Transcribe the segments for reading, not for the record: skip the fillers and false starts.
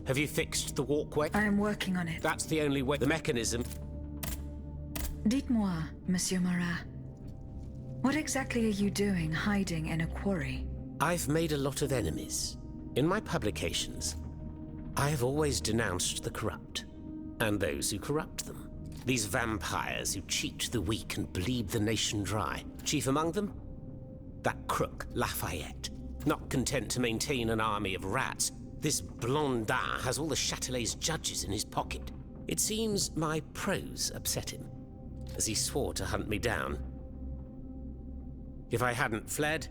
Have you fixed the walkway? I am working on it. That's the only way. The mechanism... Dites-moi, Monsieur Marat. What exactly are you doing hiding in a quarry? I've made a lot of enemies. In my publications, I have always denounced the corrupt, and those who corrupt them. These vampires who cheat the weak and bleed the nation dry. Chief among them? That crook, Lafayette. Not content to maintain an army of rats, this Blondin has all the Châtelet's judges in his pocket. It seems my prose upset him, as he swore to hunt me down. If I hadn't fled,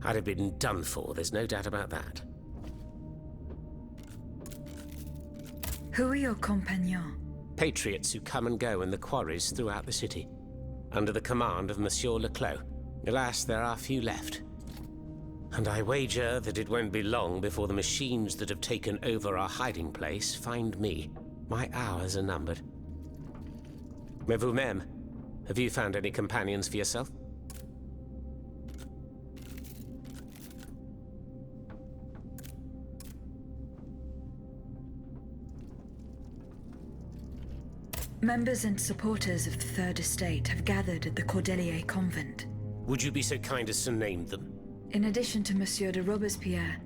I'd have been done for, there's no doubt about that. Who are your compagnons? Patriots who come and go in the quarries throughout the city, under the command of Monsieur Leclos. Alas, there are few left. And I wager that it won't be long before the machines that have taken over our hiding place find me. My hours are numbered. Mais vous-même, have you found any companions for yourself? Members and supporters of the Third Estate have gathered at the Cordelier Convent. Would you be so kind as to name them? In addition to Monsieur de Robespierre,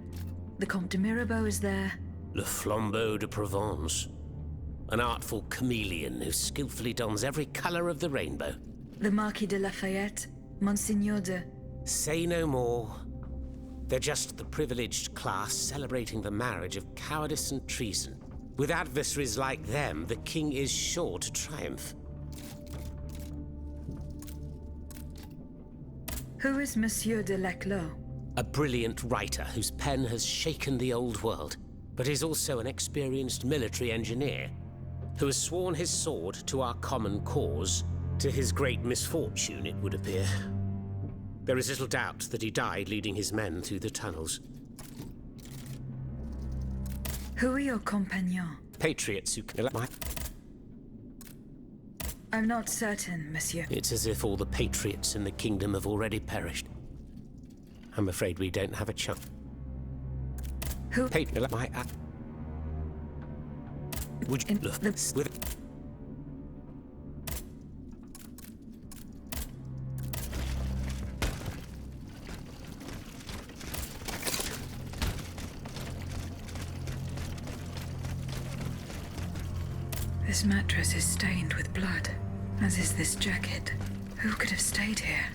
the Comte de Mirabeau is there. Le Flambeau de Provence. An artful chameleon who skillfully dons every color of the rainbow. The Marquis de Lafayette, Monseigneur de... Say no more. They're just the privileged class celebrating the marriage of cowardice and treason. With adversaries like them, the king is sure to triumph. Who is Monsieur de Leclos? A brilliant writer whose pen has shaken the old world, but is also an experienced military engineer, who has sworn his sword to our common cause, to his great misfortune, it would appear. There is little doubt that he died leading his men through the tunnels. Who are your compagnons? Patriots who... I'm not certain, monsieur. It's as if all the patriots in the kingdom have already perished. I'm afraid we don't have a chance. Who? Would you look with... This mattress is stained with blood, as is this jacket. Who could have stayed here?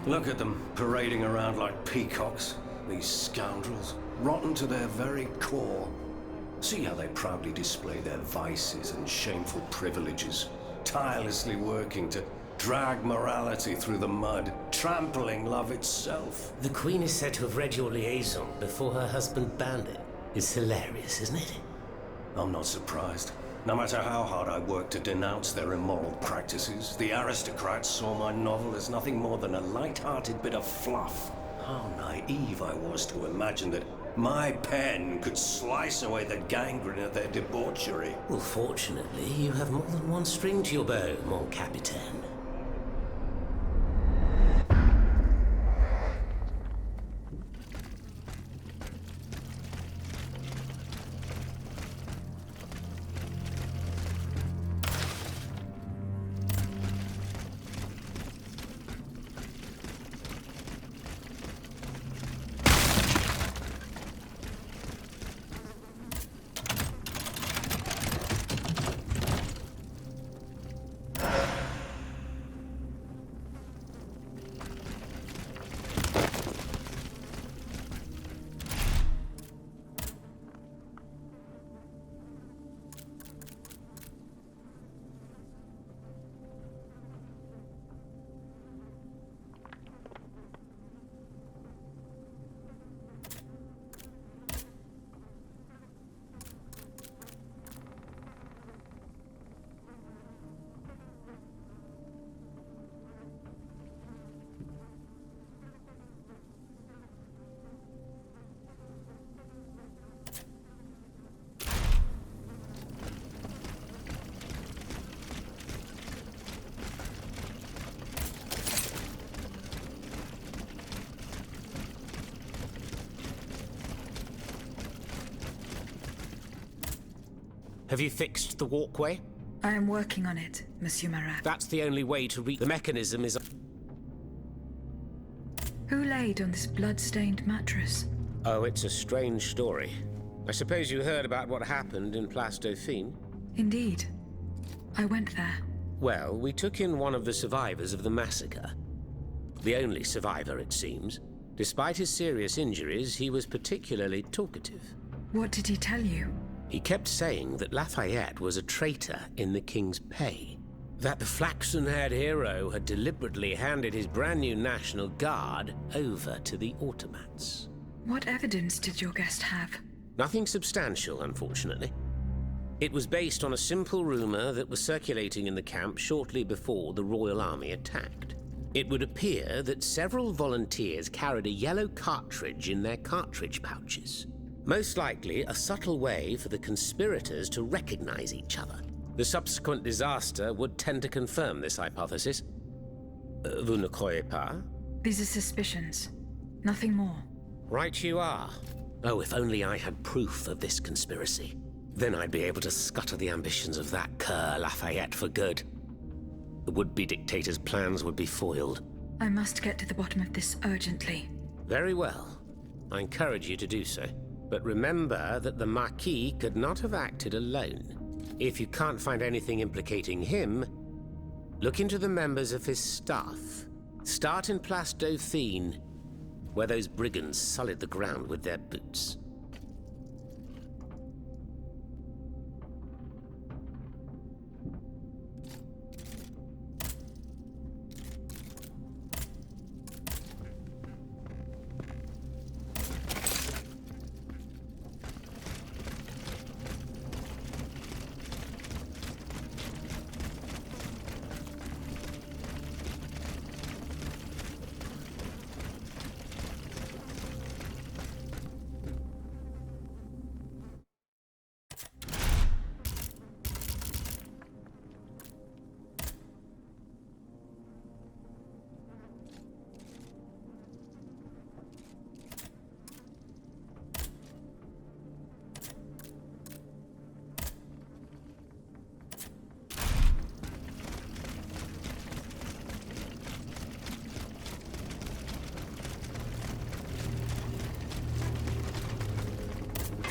Look at them, parading around like peacocks. These scoundrels, rotten to their very core. See how they proudly display their vices and shameful privileges, tirelessly working to drag morality through the mud, trampling love itself. The Queen is said to have read your liaison before her husband banned it. It's hilarious, isn't it? I'm not surprised. No matter how hard I work to denounce their immoral practices, the aristocrats saw my novel as nothing more than a light-hearted bit of fluff. How naive I was to imagine that my pen could slice away the gangrene of their debauchery. Well, fortunately, you have more than one string to your bow, mon capitaine. Have you fixed the walkway? I am working on it, Monsieur Marat. That's the only way to reach... The mechanism is... Who laid on this blood-stained mattress? Oh, it's a strange story. I suppose you heard about what happened in Place Dauphine? Indeed. I went there. Well, we took in one of the survivors of the massacre. The only survivor, it seems. Despite his serious injuries, he was particularly talkative. What did he tell you? He kept saying that Lafayette was a traitor in the king's pay. That the flaxen-haired hero had deliberately handed his brand new National Guard over to the automats. What evidence did your guest have? Nothing substantial, unfortunately. It was based on a simple rumor that was circulating in the camp shortly before the Royal Army attacked. It would appear that several volunteers carried a yellow cartridge in their cartridge pouches. Most likely a subtle way for the conspirators to recognize each other. The subsequent disaster would tend to confirm this hypothesis. Vous ne croyez pas? These are suspicions. Nothing more. Right you are. Oh, if only I had proof of this conspiracy. Then I'd be able to scutter the ambitions of that cur Lafayette for good. The would-be dictator's plans would be foiled. I must get to the bottom of this urgently. Very well. I encourage you to do so. But remember that the Marquis could not have acted alone. If you can't find anything implicating him, look into the members of his staff. Start in Place Dauphine, where those brigands sullied the ground with their boots.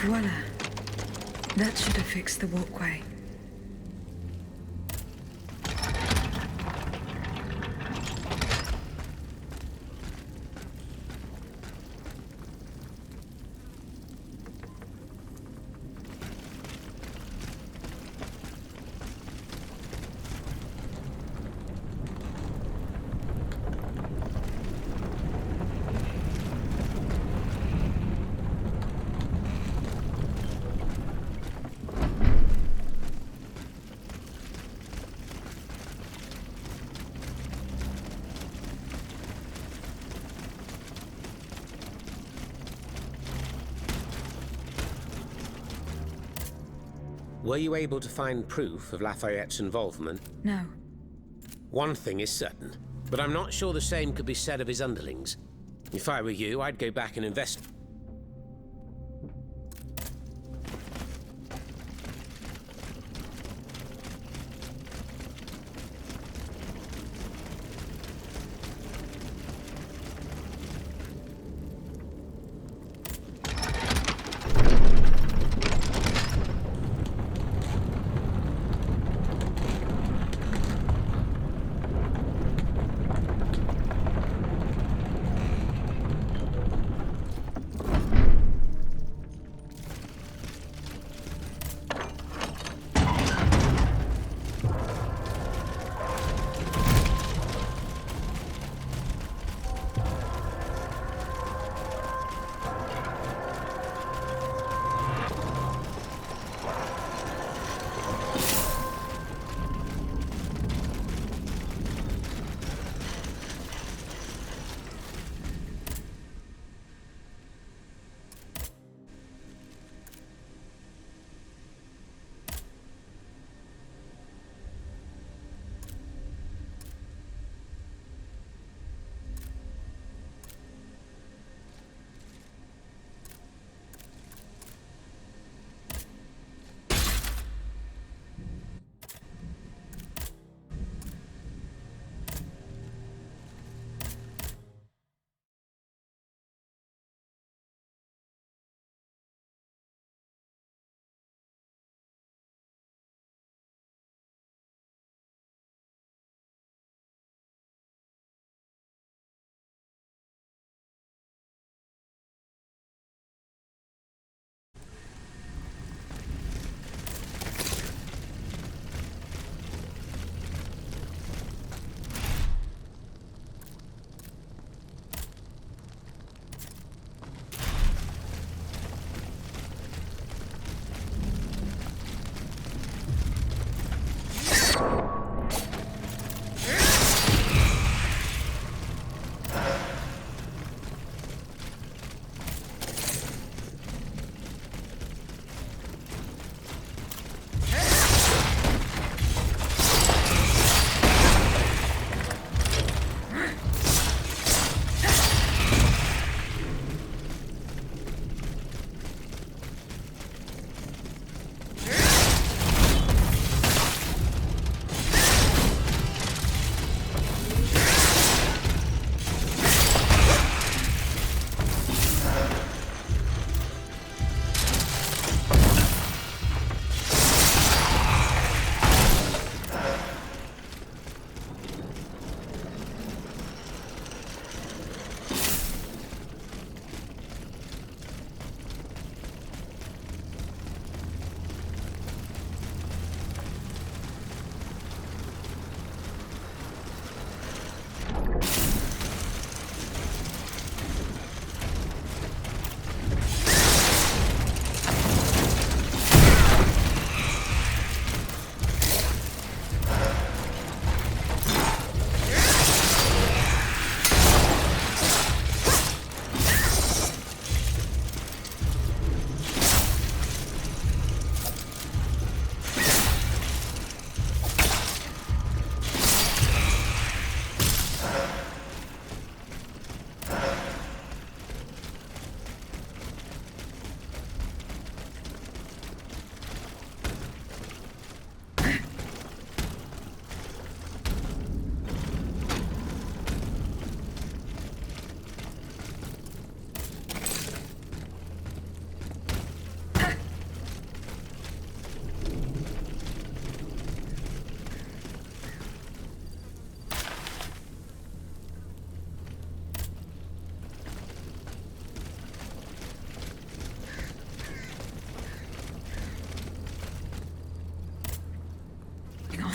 Voila. That should have fixed the walkway. Were you able to find proof of Lafayette's involvement? No. One thing is certain, but I'm not sure the same could be said of his underlings. If I were you, I'd go back and investigate.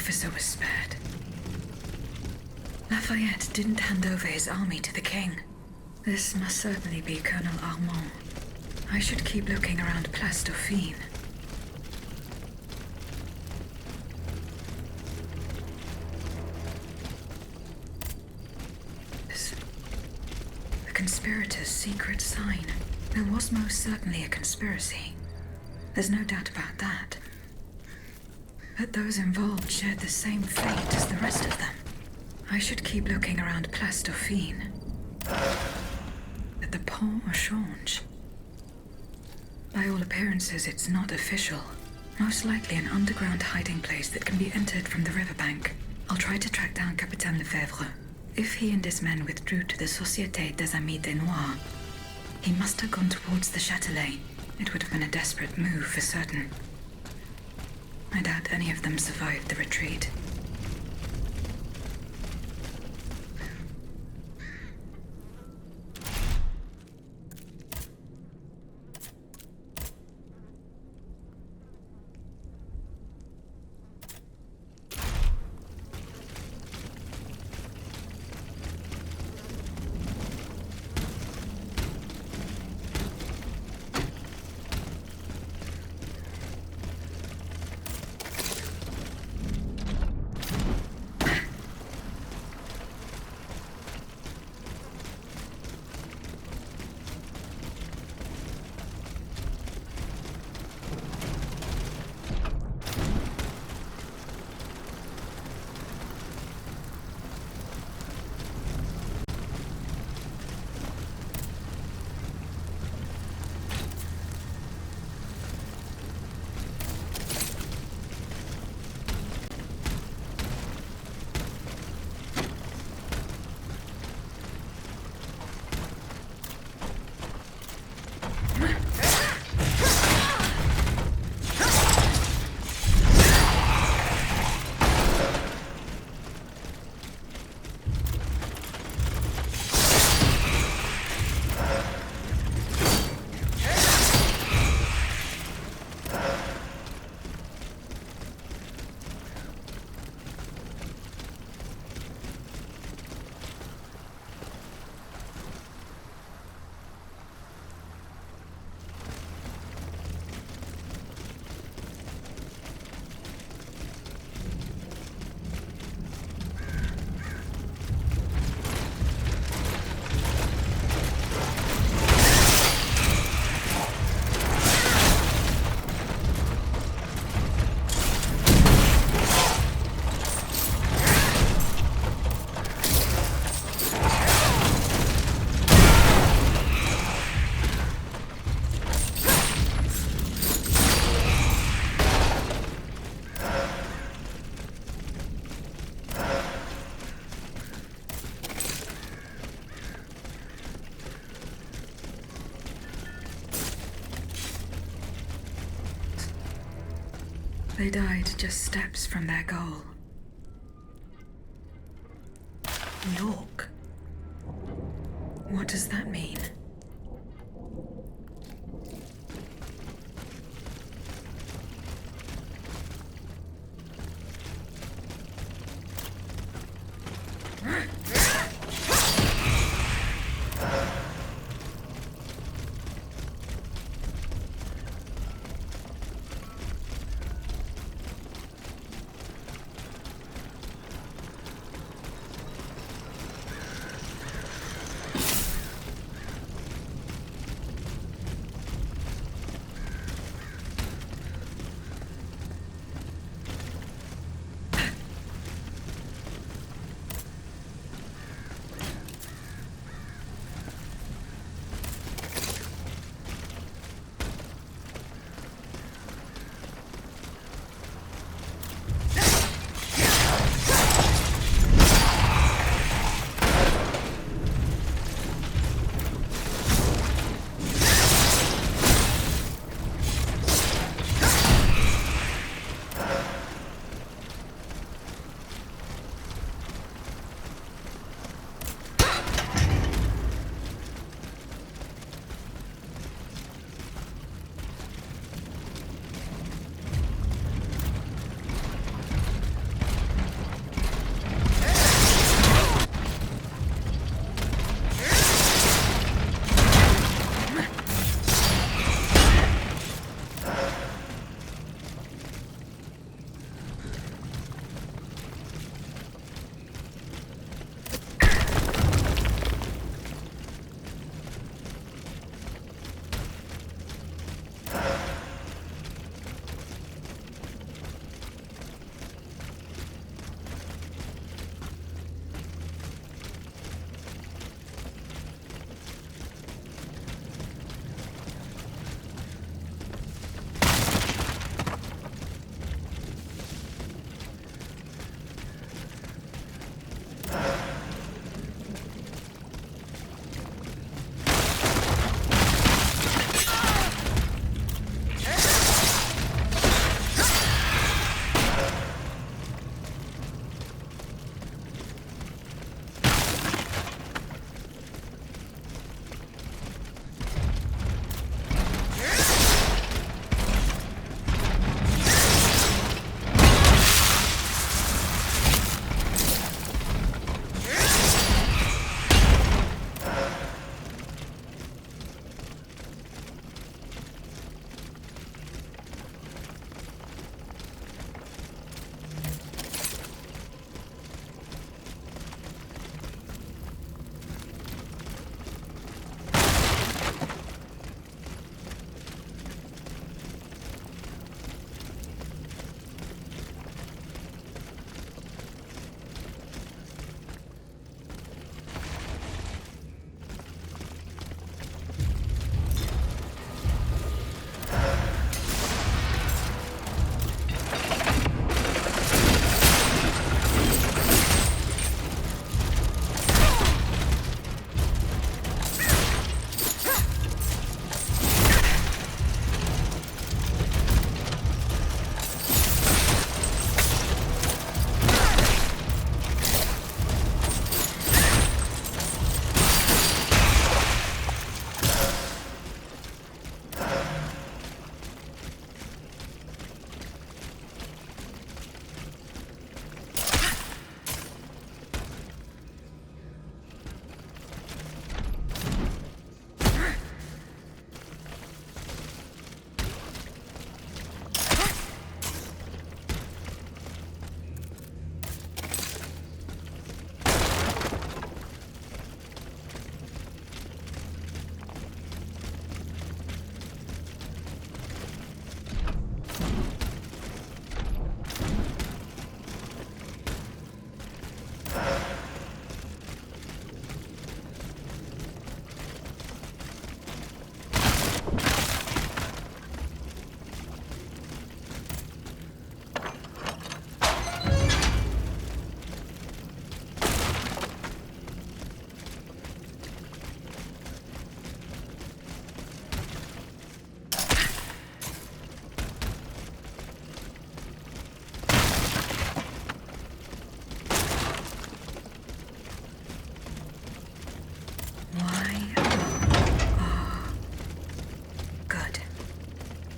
officer was spared. Lafayette didn't hand over his army to the king. This must certainly be Colonel Armand. I should keep looking around Place Dauphine. The conspirators' secret sign. There was most certainly a conspiracy. There's no doubt about that. But those involved shared the same fate as the rest of them. I should keep looking around Place Dauphine. At the Pont au Change. By all appearances, it's not official. Most likely an underground hiding place that can be entered from the riverbank. I'll try to track down Capitaine Lefebvre. If he and his men withdrew to the Société des Amis des Noirs, he must have gone towards the Châtelet. It would have been a desperate move for certain. I doubt any of them survived the retreat. They died just steps from their goal. York. What does that mean?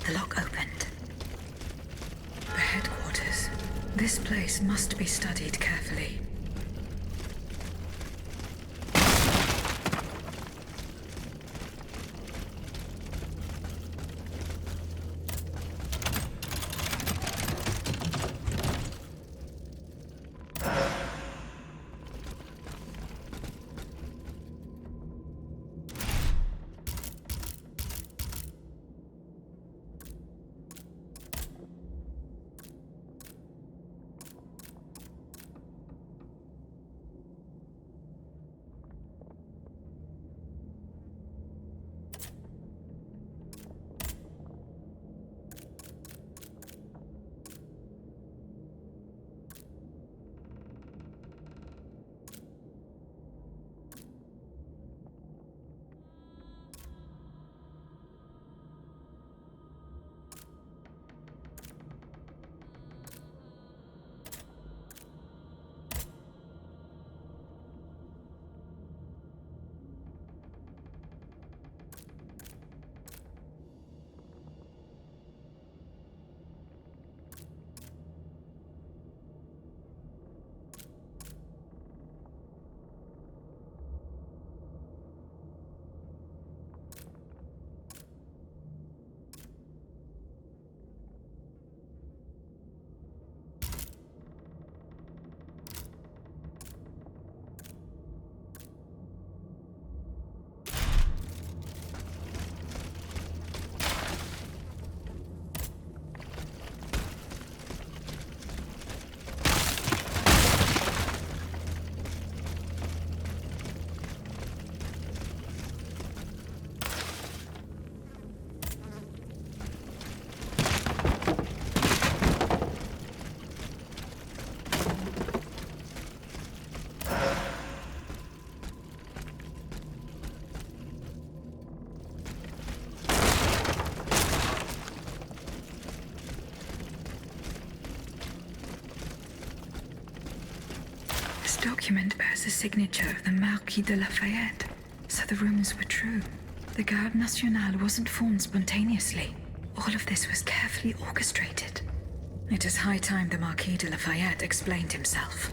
The lock opened. The headquarters. This place must be studied carefully. This document bears the signature of the Marquis de Lafayette, so the rumors were true. The Garde Nationale wasn't formed spontaneously. All of this was carefully orchestrated. It is high time the Marquis de Lafayette explained himself.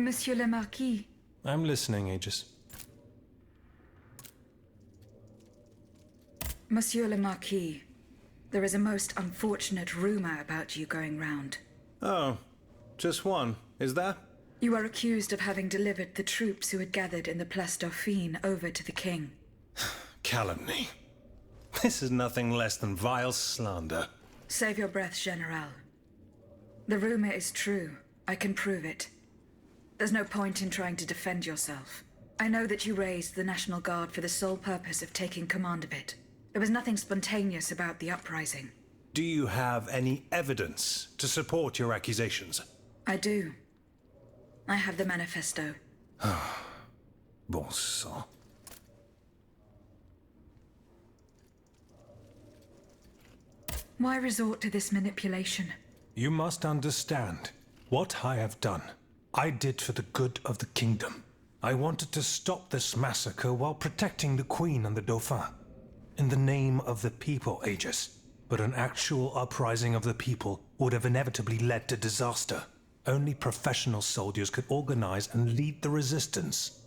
Monsieur le Marquis. I'm listening, Aegis. Monsieur le Marquis, there is a most unfortunate rumor about you going round. Oh, just one, is there? You are accused of having delivered the troops who had gathered in the Place Dauphine over to the king. Calumny. This is nothing less than vile slander. Save your breath, General. The rumor is true. I can prove it. There's no point in trying to defend yourself. I know that you raised the National Guard for the sole purpose of taking command of it. There was nothing spontaneous about the uprising. Do you have any evidence to support your accusations? I do. I have the manifesto. Bon sang. Why resort to this manipulation? You must understand what I have done. I did for the good of the kingdom. I wanted to stop this massacre while protecting the Queen and the Dauphin. In the name of the people, Aegis. But an actual uprising of the people would have inevitably led to disaster. Only professional soldiers could organize and lead the resistance.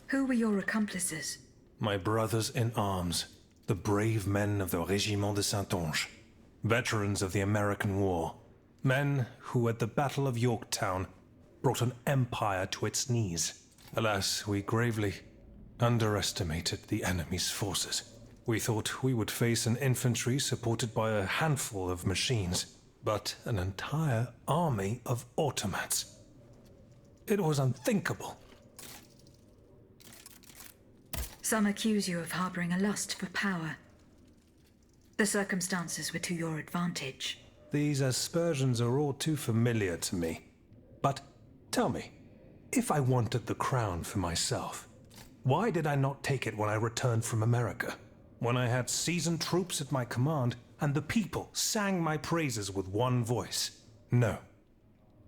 Who were your accomplices? My brothers in arms, the brave men of the Régiment de Saintonge, veterans of the American War, men who at the Battle of Yorktown brought an empire to its knees. Alas, we gravely underestimated the enemy's forces. We thought we would face an infantry supported by a handful of machines, but an entire army of automats. It was unthinkable. Some accuse you of harboring a lust for power. The circumstances were to your advantage. These aspersions are all too familiar to me. But tell me, if I wanted the crown for myself, why did I not take it when I returned from America? When I had seasoned troops at my command and the people sang my praises with one voice? No,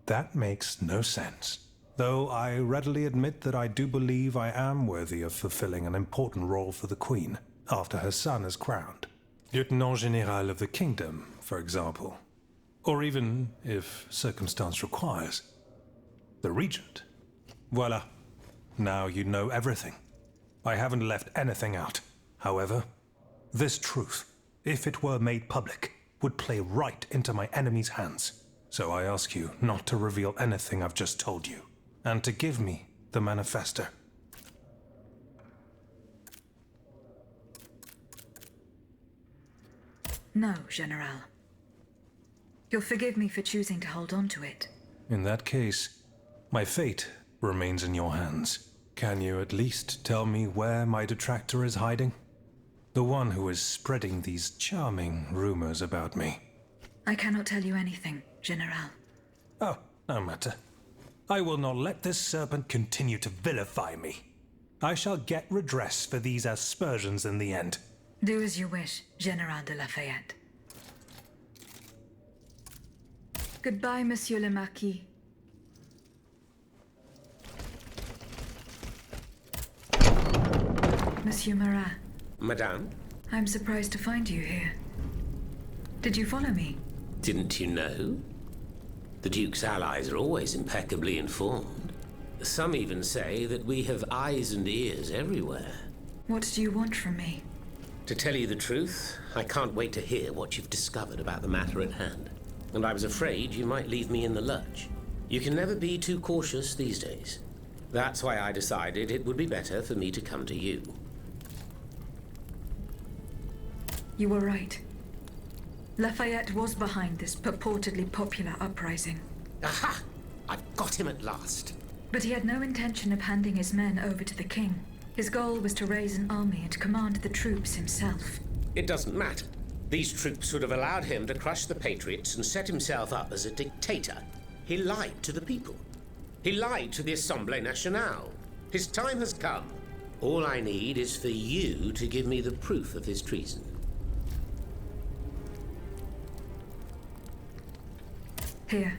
that makes no sense. Though I readily admit that I do believe I am worthy of fulfilling an important role for the Queen after her son is crowned. Lieutenant General of the Kingdom, for example. Or even, if circumstance requires, the Regent. Voila. Now you know everything. I haven't left anything out. However, this truth, if it were made public, would play right into my enemy's hands. So I ask you not to reveal anything I've just told you, and to give me the manifesto. No, General. You'll forgive me for choosing to hold on to it. In that case, my fate remains in your hands. Can you at least tell me where my detractor is hiding? The one who is spreading these charming rumors about me. I cannot tell you anything, General. Oh, no matter. I will not let this serpent continue to vilify me. I shall get redress for these aspersions in the end. Do as you wish, General de Lafayette. Goodbye, Monsieur le Marquis. Monsieur Marat. Madame? I'm surprised to find you here. Did you follow me? Didn't you know? The Duke's allies are always impeccably informed. Some even say that we have eyes and ears everywhere. What do you want from me? To tell you the truth, I can't wait to hear what you've discovered about the matter at hand. And I was afraid you might leave me in the lurch. You can never be too cautious these days. That's why I decided it would be better for me to come to you. You were right. Lafayette was behind this purportedly popular uprising. Aha! I've got him at last. But he had no intention of handing his men over to the king. His goal was to raise an army and command the troops himself. It doesn't matter. These troops would have allowed him to crush the Patriots and set himself up as a dictator. He lied to the people. He lied to the Assemblée Nationale. His time has come. All I need is for you to give me the proof of his treason. Here.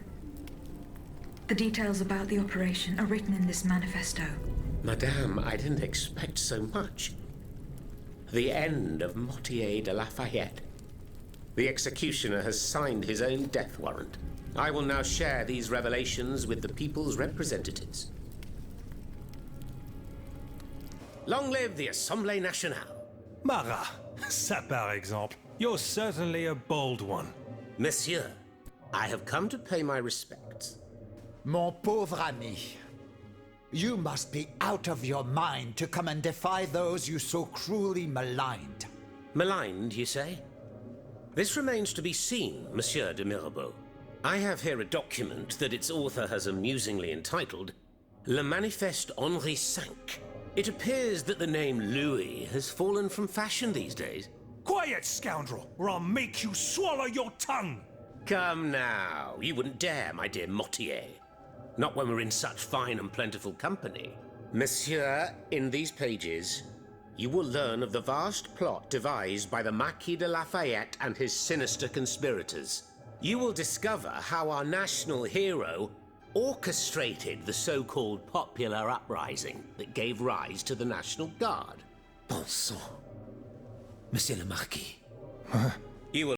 The details about the operation are written in this manifesto. Madame, I didn't expect so much. The end of Mortier de Lafayette. The executioner has signed his own death warrant. I will now share these revelations with the people's representatives. Long live the Assemblée Nationale. Marat, ça par exemple. You're certainly a bold one. Monsieur, I have come to pay my respects. Mon pauvre ami, you must be out of your mind to come and defy those you so cruelly maligned. Maligned, you say? This remains to be seen, Monsieur de Mirabeau. I have here a document that its author has amusingly entitled Le Manifeste Henri V. It appears that the name Louis has fallen from fashion these days. Quiet, scoundrel, or I'll make you swallow your tongue! Come now, you wouldn't dare, my dear Mottier. Not when we're in such fine and plentiful company. Monsieur, in these pages, you will learn of the vast plot devised by the Marquis de Lafayette and his sinister conspirators. You will discover how our national hero orchestrated the so-called popular uprising that gave rise to the National Guard. Bon sang. Monsieur le Marquis.